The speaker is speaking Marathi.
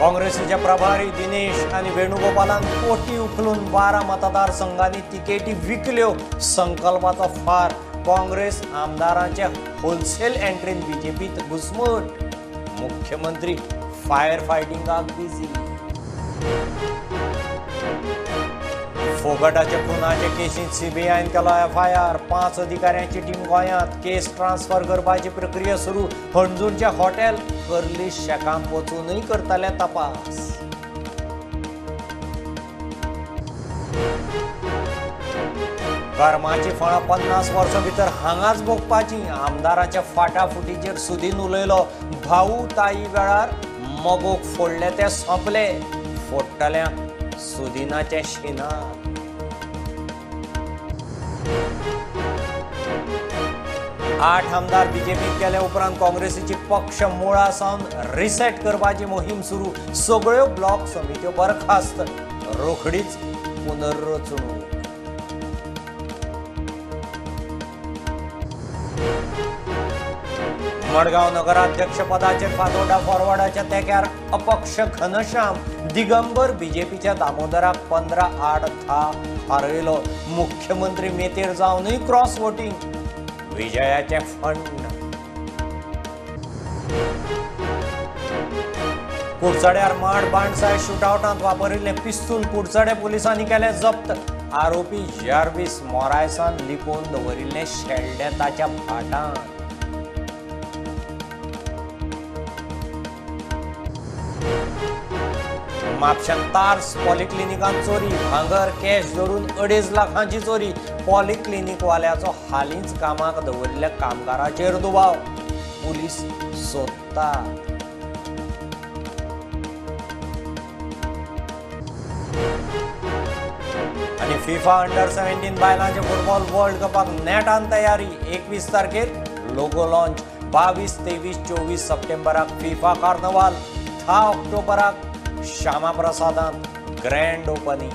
काँग्रेसचे प्रभारी दिनेश आणि वेणुगोपालान पोटी उखलून 12 मतदारसंघांनी तिकेटी विकल्यो. संकल्पाचा फार. काँग्रेस आमदारांच्या होलसेल एंट्रीन बीजेपीत घुसमट. मुख्यमंत्री फायर फायटिंगाक बिझी. फोगटाच्या खुनाचे केसीत सीबीआयन केलो FIR. 5 अधिकाऱ्यांची टीम गोंयांत. केस ट्रान्सफर करपाची प्रक्रिया सुरू. हणजूणच्या हॉटेल कर्ली शेकांत वचूनय करतले तपास. कर्माची फळां 50 वर्सां भितर हांगाच भोगपाची. आमदाराच्या फाटाफुटीचेर सुदीन उलयलो. भाऊ ताई वेळार मगोक फोडले ते सोंपले. फोडटल्यांक सुदिनाचे शिनार. आठ आमदार बीजेपीत गेले उपरांत काँग्रेसीची पक्ष मुळासावन रिसेट करपाची मोहीम सुरू. सगळ्यो ब्लॉक समित्यो बरखास्त. रोखडीच पुनर्रचणूक. मडगाव नगराध्यक्ष पदाचेर फातोर्डा फॉरवर्डाच्या तेक्यार अपक्ष घनश्याम. दिगंबर बीजेपीच्या दामोदराक 15-8 हारयलो. मुख्यमंत्री मेतेर जावनय क्रॉस वोटिंग. विजयाचे फंड. कुडचड्यार माड बाणसाय शूटआउटांत वापरिल्ले पिस्तूल कुडचडे पुलिसांनी केले जप्त. आरोपी जार्विस मोरायसान लिपोवन दवरिल्ले शेल्डे ताच्या फाटांत. म्हापशांत तार्स पॉलिक्लिनिकांत चोरी. भांगर कॅश धरून 2.5 लाखांची चोरी. पॉलिक्लिनिक वाल्याचो हालींच कामाक दवरिल्ल्या कामगाराचेर दुबाव. पुलीस सोदतात. आणि फिफा अंडर-17 बायलांचे फुटबॉल वर्ल्ड कपाक नेटान तयारी. 21 तारखेर लोगो लॉन्च. 22, 23, 24 सप्टेंबराक फिफा कार्नवाल. 10 ऑक्टोबराक श्यामा प्रसादांत ग्रँड ओपनिंग.